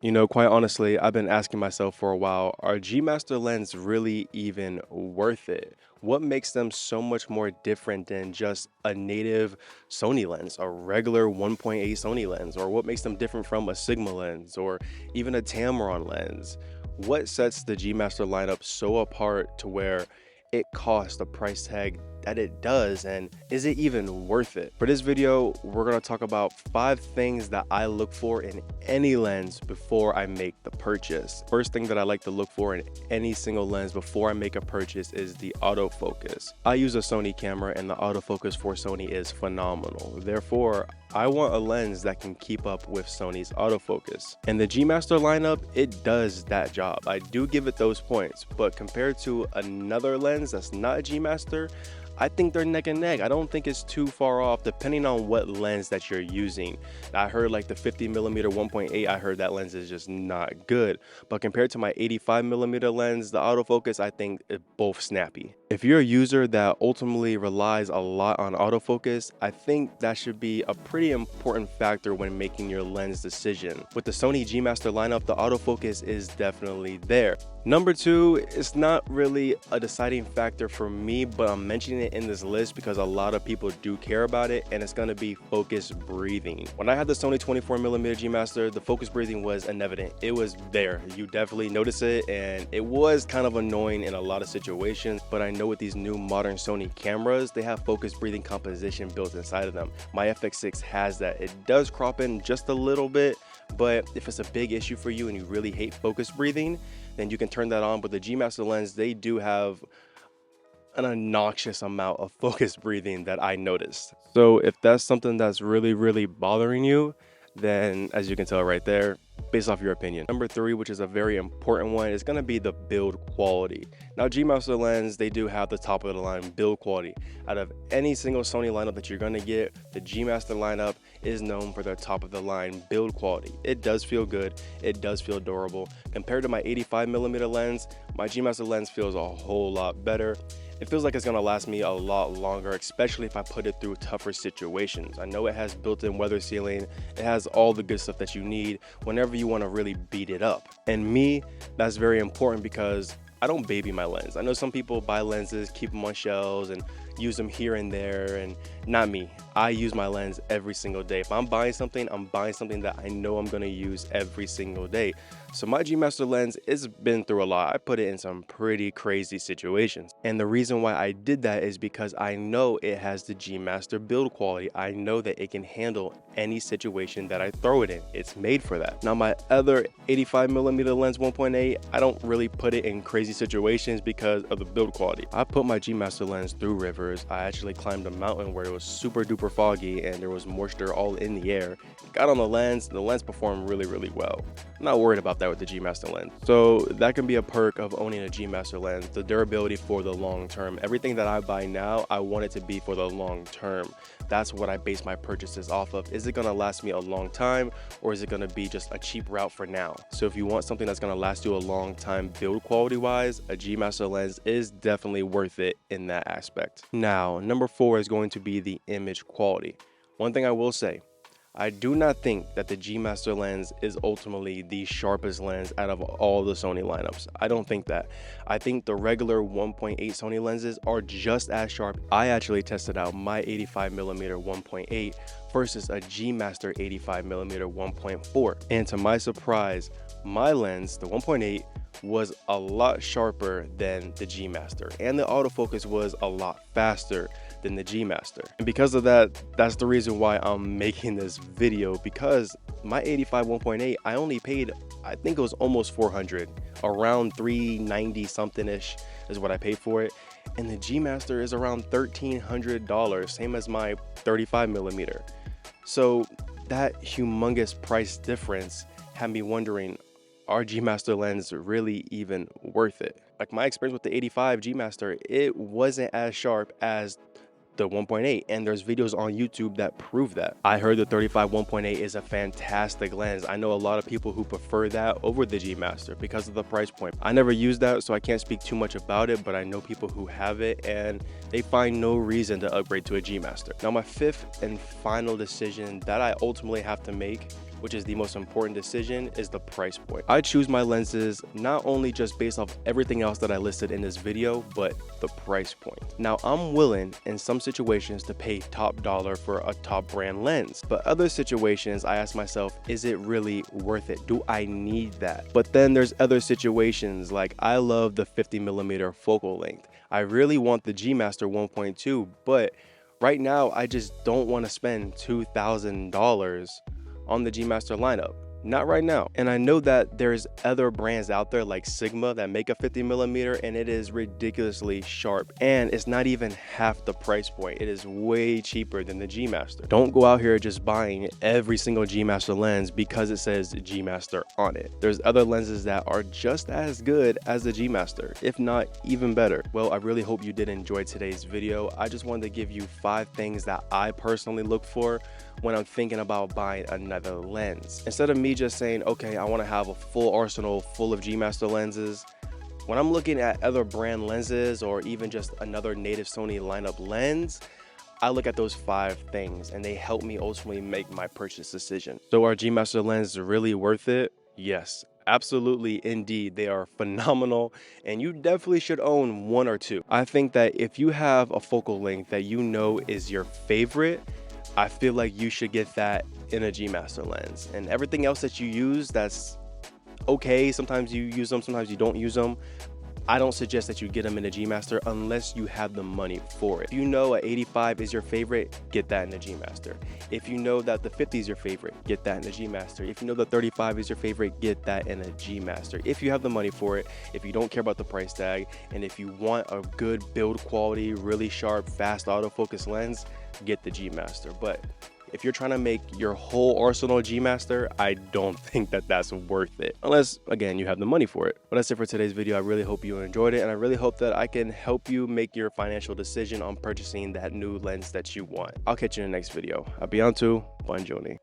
You know, quite honestly, I've been asking myself for a while, are G Master lens really even worth it? What makes them so much more different than just a native Sony lens, a regular 1.8 Sony lens, or what makes them different from a Sigma lens or even a Tamron lens? What sets the G Master lineup so apart to where it costs the price tag that it does, and is it even worth it? For this video, we're going to talk about 5 things that I look for in any lens before I make the purchase. First thing that I like to look for in any single lens before I make a purchase is the autofocus. I use a Sony camera and the autofocus for Sony is phenomenal. Therefore, I want a lens that can keep up with Sony's autofocus. And the G Master lineup, it does that job. I do give it those points, but compared to another lens that's not a G Master, I think they're neck and neck. I don't think it's too far off depending on what lens that you're using. I heard like the 50mm 1.8, I heard that lens is just not good. But compared to my 85mm lens, the autofocus, I think it both snappy. If you're a user that ultimately relies a lot on autofocus, I think that should be a pretty important factor when making your lens decision. With the Sony G Master lineup, the autofocus is definitely there. Number 2, it's not really a deciding factor for me, but I'm mentioning it in this list because a lot of people do care about it, and it's going to be focus breathing. When I had the Sony 24mm G Master, the focus breathing was evident. It was there. You definitely notice it, and it was kind of annoying in a lot of situations, but I know with these new modern Sony cameras, they have focus breathing composition built inside of them. My FX6 has that. It does crop in just a little bit, but if it's a big issue for you and you really hate focus breathing, then you can turn that on. But the G Master lens, they do have an obnoxious amount of focus breathing that I noticed. So if that's something that's really bothering you, then as you can tell right there, based off your opinion. Number 3, which is a very important one, is going to be the build quality. Now, G Master lens, they do have the top of the line build quality. Out of any single Sony lineup that you're going to get, the G Master lineup is known for their top of the line build quality. It does feel good. It does feel durable. Compared to my 85mm lens, my G Master lens feels a whole lot better. It feels like it's going to last me a lot longer, especially if I put it through tougher situations. I know it has built-in weather sealing. It has all the good stuff that you need whenever you want to really beat it up. And me, that's very important because I don't baby my lens. I know some people buy lenses, keep them on shelves, and use them here and there, and not me. I use my lens every single day. If I'm buying something that I know I'm going to use every single day. So my G Master lens, it's been through a lot. I put it in some pretty crazy situations. And the reason why I did that is because I know it has the G Master build quality. I know that it can handle any situation that I throw it in. It's made for that. Now my other 85mm lens 1.8, I don't really put it in crazy situations because of the build quality. I put my G Master lens through rivers. I actually climbed a mountain where it was super duper foggy and there was moisture all in the air. Got on the lens performed really well. I'm not worried about that with the G Master lens. So that can be a perk of owning a G Master lens, the durability for the long term. Everything that I buy now, I want it to be for the long term. That's what I base my purchases off of. Is it gonna last me a long time, or is it gonna be just a cheap route for now? So if you want something that's gonna last you a long time build quality wise, a G Master lens is definitely worth it in that aspect. Now, number 4 is going to be the image quality. One thing I will say, I do not think that the G Master lens is ultimately the sharpest lens out of all the Sony lineups. I don't think that. I think the regular 1.8 Sony lenses are just as sharp. I actually tested out my 85mm 1.8 versus a G Master 85mm 1.4. And to my surprise, my lens, the 1.8, was a lot sharper than the G Master, and the autofocus was a lot faster than the G Master. And because of that, that's the reason why I'm making this video, because my 85 1.8, I only paid, I think it was almost 400, around 390 something ish is what I paid for it. And the G Master is around $1,300, same as my 35mm. So that humongous price difference had me wondering, are G Master lens really even worth it? Like my experience with the 85 G Master, it wasn't as sharp as the 1.8, and there's videos on YouTube that prove that. I heard the 35 1.8 is a fantastic lens. I know a lot of people who prefer that over the G Master because of the price point. I never used that, so I can't speak too much about it, but I know people who have it and they find no reason to upgrade to a G Master. Now my 5th and final decision that I ultimately have to make which is the most important decision, is the price point. I choose my lenses not only just based off everything else that I listed in this video, but the price point. Now, I'm willing in some situations to pay top dollar for a top brand lens, but other situations I ask myself, is it really worth it? Do I need that? But then there's other situations, like I love the 50mm focal length. I really want the G Master 1.2, but right now I just don't want to spend $2,000 on the G Master lineup. Not right now. And I know that there's other brands out there like Sigma that make a 50mm, and it is ridiculously sharp, and it's not even half the price point. It is way cheaper than the G Master. Don't go out here just buying every single G Master lens because it says G Master on it. There's other lenses that are just as good as the G Master, if not even better. Well, I really hope you did enjoy today's video. I just wanted to give you 5 things that I personally look for when I'm thinking about buying another lens. Instead of me just saying, okay, I want to have a full arsenal full of G Master lenses, when I'm looking at other brand lenses or even just another native Sony lineup lens, I look at those 5 things and they help me ultimately make my purchase decision. So are G Master lenses really worth it? Yes, absolutely, indeed. They are phenomenal, and you definitely should own 1 or 2. I think that if you have a focal length that you know is your favorite, I feel like you should get that in a G Master lens. And everything else that you use that's okay, sometimes you use them, sometimes you don't use them, I don't suggest that you get them in a G Master unless you have the money for it. If you know a 85 is your favorite, get that in the G Master. If you know that the 50 is your favorite, get that in the G Master. If you know the 35 is your favorite, get that in a G Master. If you have the money for it, if you don't care about the price tag, and if you want a good build quality, really sharp, fast autofocus lens, get the G Master. But if you're trying to make your whole arsenal G Master, I don't think that that's worth it. Unless, again, you have the money for it. But that's it for today's video. I really hope you enjoyed it, and I really hope that I can help you make your financial decision on purchasing that new lens that you want. I'll catch you in the next video. Abiantu, buongiorno.